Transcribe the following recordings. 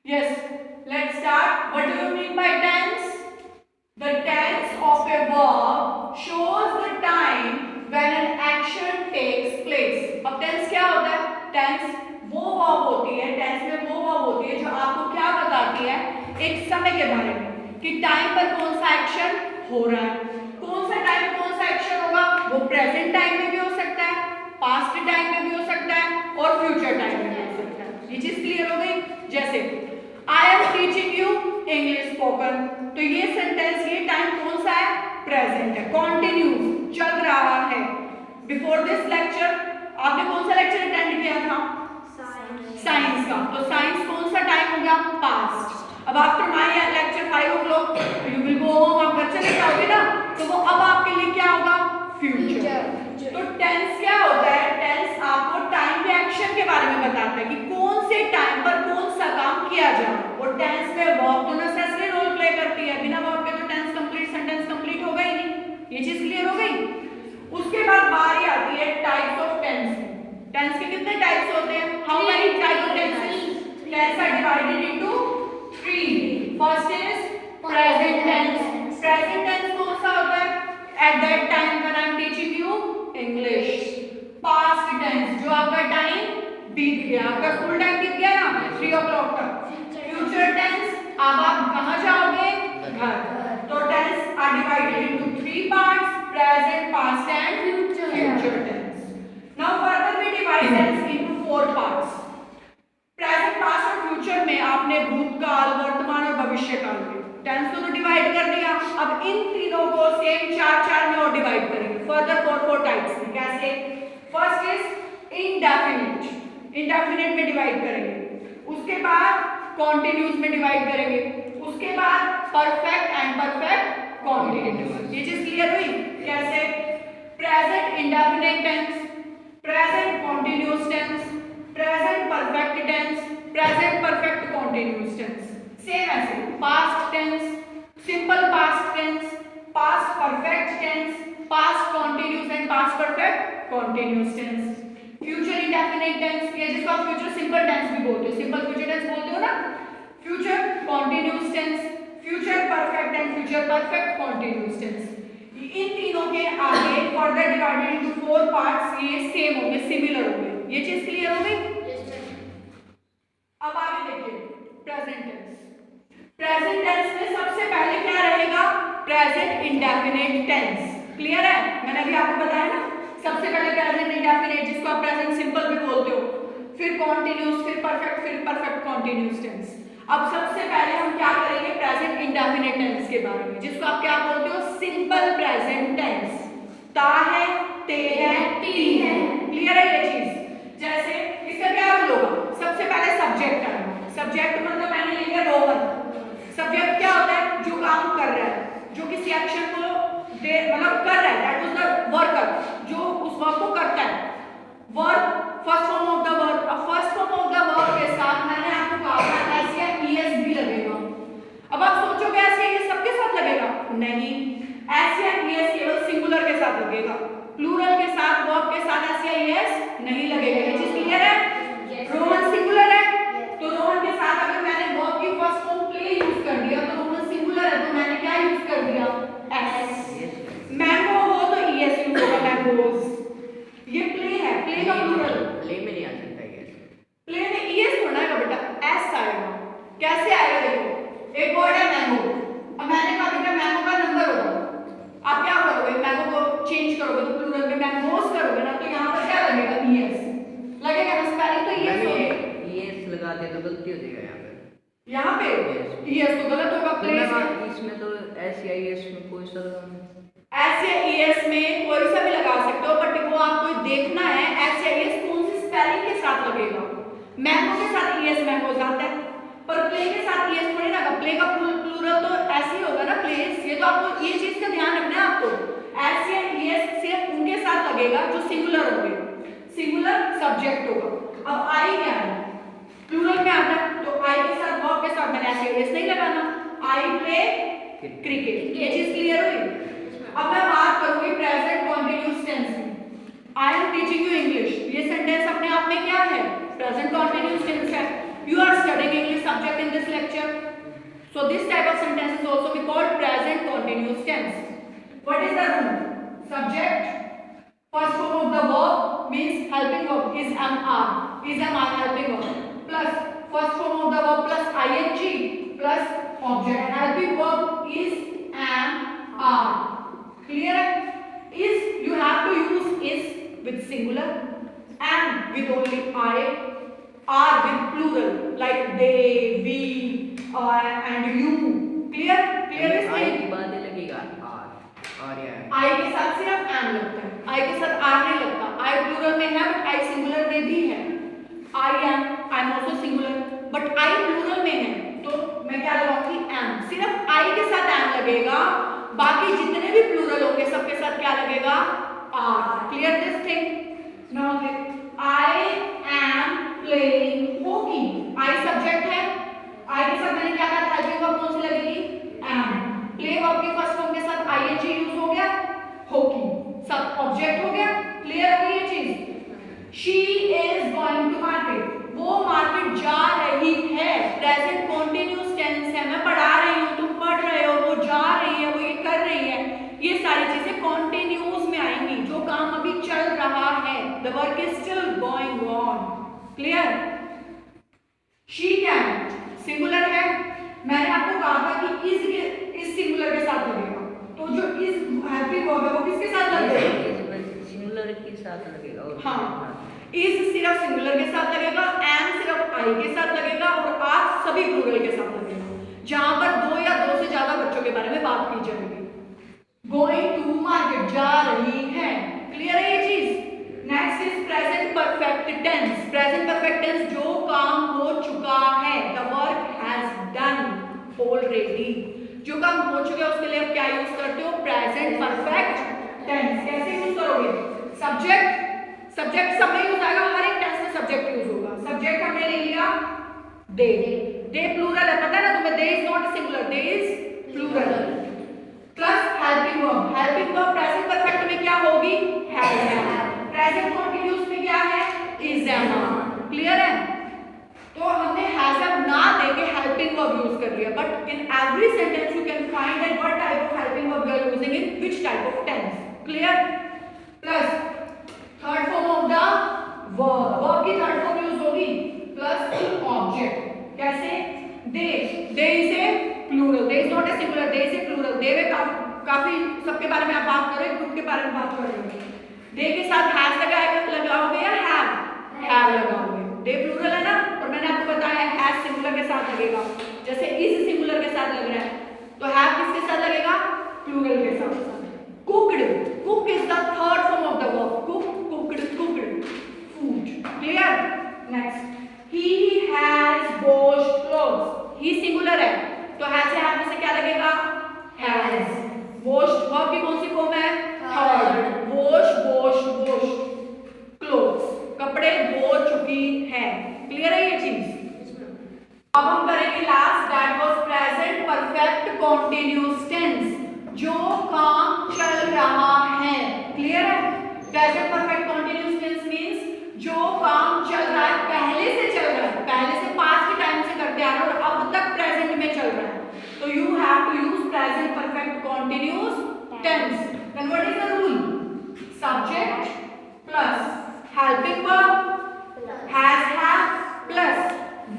Yes, let's start. What do you mean by tense? The tense of a verb shows the time when an action takes place. अब tense क्या होता है? Tense वो verb होती है, tense में वो verb होती है जो आपको क्या बताती है? एक समय के बारे में कि टाइम पर कौन सा एक्शन हो रहा है, कौन सा टाइम में कौन सा एक्शन होगा। वो प्रेजेंट टाइम में भी हो सकता है, पास्ट टाइम में भी हो सकता है और फ्यूचर टाइम में भी हो सकता है। ये चीज क्लियर हो गई। जैसे आई am teaching you English spoken, तो ये सेंटेंस, ये टाइम कौन सा है? प्रेजेंट है, कॉन्टिन्यूस चल रहा है। बिफोर दिस लेक्चर आपने कौन सा लेक्चर अटेंड किया था? साइंस का। तो साइंस कौन सा टाइम हो गया? पास्ट। अब after my lecture 5 o'clock you will go home, आप घर चले जाओगे ना, तो वो अब आपके लिए क्या होगा? फ्यूचर। तो टेंस क्या होता है? टेंस आपको टाइम के एक्शन के बारे में बताता है कि कौन से टाइम पर कौन सा काम किया जाए। और टेंस में वर्ब तो नेसेसरी रोल प्ले करती है, बिना वर्ब के तो टेंस कंप्लीट, सेंटेंस कंप्लीट होगा ही नहीं। ये चीज क्लियर हो गई। उसके बाद बारी आती है टाइप्स ऑफ टेंस। टेंस के कितने टाइप्स होते हैं? How many types of tenses? Tense are divided into 3। First is present tense. Present tense कौन सा होता है? At that time when I am teaching you English. Past tense जो आपका टाइम बीत गया, आपका फुल टाइम बीत गया ना 3 o'clock तक। फ्यूचर टेंस अब आप कहां जाओगे? घर। तो tense are divided into 3 parts, present, past and future tense. Now further we divide tense into 4 parts. Present, past और फ्यूचर में आपने भूतकाल, वर्तमान और भविष्यकाल में टेंस को तो डिवाइड कर दिया। अब इन तीनों को सेम 4 में और डिवाइड करेंगे फर्दर 4 टाइप्स में। कैसे? फर्स्ट इज इंडेफिनिट, इंडेफिनिट में डिवाइड करेंगे। उसके बाद कॉन्टिन्यूस में डिवाइड करेंगे। उसके बाद परफेक्ट एंड परफेक्ट कॉन्टिन्यूस। ये चीज क्लियर हुई? कैसे? Present indefinite tense, present continuous tense, present perfect tense, present perfect continuous tense. Same ऐसे past tense, simple past tense, past perfect tense, past continuous and past perfect continuous tense. Future indefinite tense, ये जिसको आप future simple tense भी बोलते हो, simple future tense बोलते हो ना। Future continuous tense, future perfect and future perfect continuous tense. इन तीनों के आगे फर्दर डिवाइडेड इनटू 4 पार्ट्स, ये सेम होंगे, सिमिलर होंगे। ये चीज क्लियर हो गई? अब आगे देखिए प्रेजेंट टेंस। प्रेजेंट टेंस में सबसे पहले क्या रहेगा? Present indefinite tense. क्लियर है? मैंने अभी आपको बताया ना, सबसे पहले प्रेजेंट इंडेफिनिट जिसको आप प्रेजेंट सिंपल भी बोलते हो, फिर कॉन्टिन्यूस, फिर परफेक्ट कॉन्टिन्यूस टेंस। अब सबसे पहले हम क्या करेंगे? प्रेजेंट इंडेफिनिट टेंस के बारे में, जिसको आप क्या बोलते हो? Simple present tense. ता है, ते है, ती है। क्लियर है ये चीज? जैसे इसका क्या रूल होगा? सबसे पहले सब्जेक्ट आएगा। सब्जेक्ट मतलब मैंने लिया रोहन। सब्जेक्ट क्या होता है? जो काम कर रहा है, जो किसी एक्शन को मतलब कर रहा है, दैट इज द वर्कर, जो उस वर्क को करता है। Work first form of the verb. अब first form of the verb के साथ मैंने आपको कहा था एस या ईएस भी लगेगा। अब आप सोचोगे एस या ईएस सबके साथ लगेगा? नहीं, एस या ईएस केवल सिंगुलर के साथ लगेगा, प्लूरल के साथ, वर्ब के साथ एस या ईएस नहीं लगेगा। ये चीज क्लियर है? रोहन सिंगुलर है, तो रोहन के साथ अगर मैंने वर्ब की फर्स्ट फॉर्म प्ले यूज कर दिया तो रोहन सिंगुलर है, तो मैंने क्या यूज कर दिया? एस। मैंगो हो तो ईएस यूज होगा, मैंगोज। ये प्ले है, प्ले का प्लूरल। प्ले में नहीं आ सकता ये। प्ले में ईएस होना है बेटा, एस आएगा। कैसे आएगा? देखो एक वर्ड है मैंगो, अब मैंने कहा बेटा मैंगो का नंबर होगा, आप क्या करोगे? मैंगो को चेंज करोगे तो प्लूरल में मैंगोस करोगे ना, तो यहाँ पर क्या लगेगा? ईएस लगेगा ना, स्पेलिंग तो ईएस होगी। ईएस लगा दे तो गलती हो जाएगा यहाँ पे। यहाँ पे ईएस तो गलत होगा। प्ले इसमें तो एस या ईएस में कोई सा एस या ईएस में कोई सा भी लगा सकते हो, बट वो आपको देखना है एस या ईएस कौन सी स्पेलिंग के साथ लगेगा। मैंगो के साथ ईएस मैंगोज आता है, पर प्ले के साथ ईएस थोड़ी ना। प्ले का प्लूरल तो ऐसे ही होगा ना, प्लेस। ये तो आपको ये चीज का ध्यान रखना है आपको। एस या ईएस सिर्फ उनके साथ लगेगा जो सिंगुलर होंगे, सिंगुलर सब्जेक्ट होगा। अब आई क्या है? प्लूरल में आता है, तो आई के साथ वर्ब के साथ मैंने एस या ईएस नहीं लगाना। I play cricket. ये चीज क्लियर हुई? अब मैं बात करूंगी प्रेजेंट कॉन्टिन्यूस टेंस में। I am teaching you English, ये सेंटेंस अपने आप में क्या है? प्रेजेंट कॉन्टिन्यूस टेंस है। You are studying English, subject in this So this type of sentence is also be called present continuous tense. What is the rule? Subject, first form of the verb means helping verb is am, is am helping verb, plus first form of the verb plus ing plus object. Helping verb is am, are. Clear? Is, you have to use is with singular, am with only I, are with plural like they, we, and you. Clear? Clear is आई नहीं? की बात ही लगेगा और या आई के साथ सिर्फ M लगता है, आई के साथ आर नहीं लगता. आई प्लूरल में है बट आई सिंगुलर में भी है. I am also singular but I plural में है, तो मैं क्या लगाऊंगी? एम. सिर्फ आई के साथ एम लगेगा, बाकी जितने भी प्लूरल होंगे सबके साथ क्या लगेगा? Are. Clear this thing? Now I am playing hockey. I subject है, आई के साथ मैंने क्या कहा? हेल्पिंग वर्ब कौन सी लगेगी? एम. प्ले वर्ब के फर्स्ट फॉर्म के साथ आईएनजी यूज हो गया, हॉकी. सब ऑब्जेक्ट हो गया. क्लियर हो गई ये चीज? She is going to market. वो मार्केट जा रही है. प्रेजेंट कॉन्टिन्यूअस टेंस है. मैं पढ़ा रही हूँ, तुम पढ़ रहे हो, वो जा रही है, वो ये कर रही है. ये सारी चीजें कॉन्टिन्यूअस में आएंगी. जो काम अभी चल रहा है, the work is still going on. Clear? She क्या है? सिंगुलर है. मैंने आपको कहा था कि इस सिंगुलर के साथ लगेगा, तो जो इस हेल्पिंग वर्ब है वो किसके साथ लगेगा? सिंगुलर के साथ लगेगा. और हाँ, इस सिर्फ सिंगुलर के साथ लगेगा, एम सिर्फ आई के साथ लगेगा और आर सभी प्लूरल के साथ लगेगा. जहां पर दो या दो से ज्यादा बच्चों के बारे में बात की जाएगी. गोइंग टू मार्केट, जा रही है. क्लियर है ये चीज? Next is present perfect tense. Present perfect tense, जो काम हो चुका है, the work has done already. जो काम हो चुका है उसके लिए आप क्या यूज करते हो? Present perfect tense. कैसे यूज करोगे? सब्जेक्ट, सब्जेक्ट सब में यूज आएगा. हर एक टेंस में सब्जेक्ट यूज होगा. सब्जेक्ट हमने ले लिया दे. दे प्लूरल है, पता है ना तुम्हें? They is not singular, they is plural. Plus helping verb. Helping verb present perfect में क्या होगी? हैज. प्रेजेंट कंटीन्यूअस में क्या है? Is M. क्लियर है? तो हमने हैज एम ना देके हेल्पिंग वर्ब यूज कर लिया, but in every sentence you can find that what type of helping verb you are using in which type of tense. Clear? Plus third form of the verb. Verb की third form use होगी plus object. कैसे? They. They is a plural. They is not a singular, they is a plural. They में काफी सबके बारे में आप बात कर रहे हो, ग्रुप के बारे में बात कर रहे हो. दे के साथ हैज लगाओगे या हैव लगाओगे? दे प्लूरल है ना, और मैंने आपको बताया हैज सिंगुलर के साथ लगेगा. जैसे इज सिंगुलर के साथ लग रहा है, तो हैव किसके साथ लगेगा? प्लूरल के साथ. Cooked. Cook is the third form of the verb. Cook, cooked, cooked, food. Clear? Next, he has washed clothes. he singular है, तो हैज से हैव में से क्या लगेगा? हैज. washed वर्ब की कौन सी फॉर्म है? Third. wash, wash, wash. clothes, कपड़े धो चुकी है. क्लियर है ये चीज? अब हम करेंगे last, that was present perfect continuous tense. जो काम चल रहा है. क्लियर है? Present perfect continuous tense means जो काम चल रहा है, पहले से चल रहा है, पहले से पास्ट के टाइम से करते आ रहे हो और अब तक प्रेजेंट में चल रहा है, तो you have to use present perfect continuous tense. Then what is the rule? Subject plus helping verb has have plus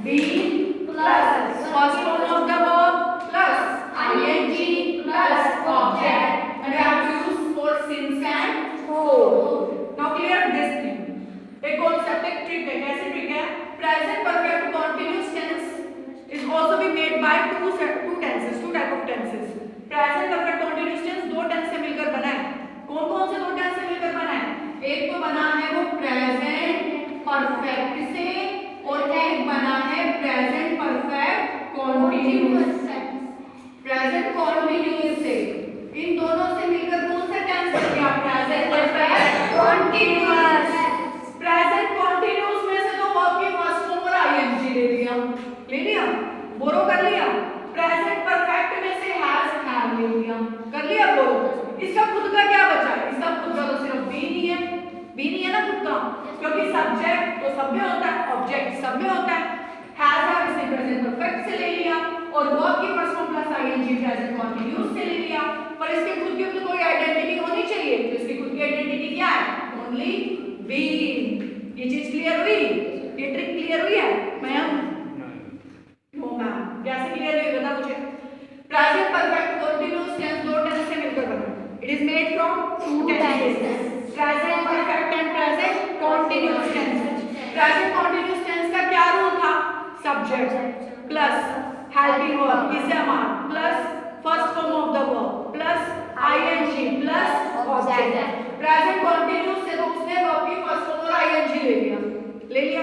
been plus first form of the verb plus I N G plus object, and you have to use for since and for. Now clear this thing. एक concept, एक trick है. कैसे trick है? Present perfect continuous tense is also be made by two tenses, two type of tenses. Present perfect continuous tense दो tense से मिलकर बना है. कौन कौन से दो टेंस से मिलकर बना है? एक तो बना है वो प्रेजेंट परफेक्ट से, और एक बना है present perfect continuous. Present continuous से, इन दोनों से मिलकर कौन सा टेंस बन गया? Present perfect continuous. Present continuous में से तो वर्ब की फर्स्ट फॉर्म और आईएनजी ले लिया, बोरो कर लिया. प्रेजेंट परफेक्ट में से हैव ले लिया, कर लिया बोरो. इसका खुद का क्या बचा? इसका खुद का तो सिर्फ बी नहीं है ना खुद का, क्योंकि सब्जेक्ट तो सब में होता है, ऑब्जेक्ट सब में होता है. हैज इसने प्रेजेंट परफेक्ट से ले लिया और वर्ब की first form plus I N G present continuous से ले लिया। पर इसके खुद की तो कोई आइडेंटिटी होनी चाहिए, तो इसकी खुद की आइडेंटिटी क्या है? Only been. ये चीज क्लियर हुई? ये ट्रिक क्लियर हुई है मैम? No ma'am. कैसे क्लियर हुई बता मुझे? प्रेजेंट परफेक्ट कंटीन्यूअस टेंस दो टेंस से मिलकर बना। It is made from two tenses, present perfect and present continuous tense. Present continuous tense का क्या रूल था? Subject plus helping verb is plus first form of the verb plus I N G plus object. Present continuous से तो उसने verb की first form और ING ले लिया।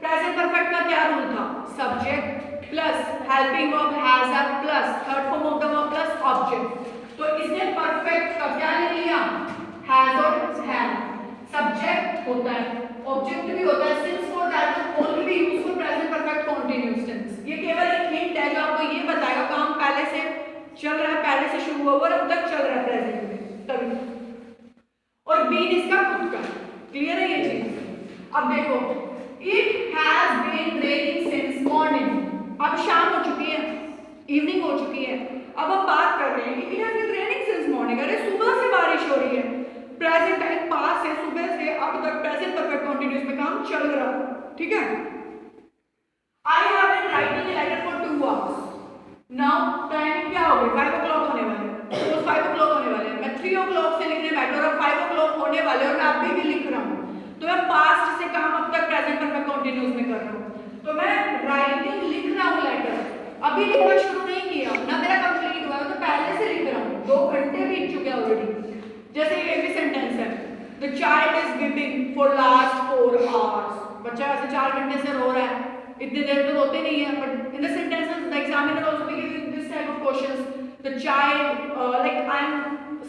प्रेजेंट परफेक्ट का क्या रूल था? Subject plus helping verb has a plus third form of the verb plus object. तो इसने परफेक्ट का क्या ले लिया? हैज और हैव। सब्जेक्ट होता है, ऑब्जेक्ट भी होता है, since for that will only be used for present perfect continuous tense. ये केवल एक हिंट है जो आपको ये बताएगा काम पहले से चल रहा है, पहले से शुरू हुआ और अब तक चल रहा है प्रेजेंट में तभी। और बीन इसका खुद का। क्लियर है ये चीज? अब देखो, it has been raining since morning. अब शाम हो चुकी है, इवनिंग हो चुकी है। अब हम बात कर रहे हैं कि it has been raining since morning. अरे सुबह से बारिश हो रही है, प्रेजेंट टाइम पास है, सुबह से अब तक प्रेजेंट परफेक्ट कंटीन्यूअस में काम चल रहा है। ठीक है? I have been writing a letter for 2 hours. Now time क्या हो गया? 5 o'clock होने वाले हैं, तो 5 o'clock होने वाले हैं। मैं 3 o'clock से लिखने बैठा और अब 5 o'clock होने वाले और मैं अभी भी लिख रहा हूँ। तो मैं पास्ट से काम अब तक प्रेजेंट परफेक्ट कंटीन्यूअस में कर रहा हूँ। तो मैं राइटिंग लिख रहा हूँ लेटर, अभी लिखना शुरू नहीं किया ना, मेरा कंप्लीट हुआ है, तो पहले से लिख रहा हूँ। 2 घंटे बीत चुके हैं ऑलरेडी। जैसे ये भी सेंटेंस है, the child is weeping for last 4 hours। बच्चा ऐसे 4 घंटे से रो रहा है, इतनी देर तो रोते नहीं है। But in the sentences the examiner also be giving this type of questions. The child like I am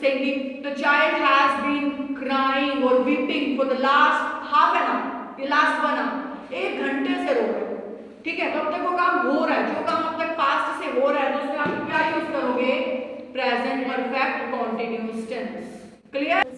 saying the child has been crying और weeping for the last half an hour, ये last 1 hour, 1 घंटे से रो रहा है। ठीक है? तो अब तक वो काम हो रहा है, जो काम अब तक पास्ट से हो रहा है, तो उसमें आप क्या यूज करोगे? Present perfect continuous tense. Clear?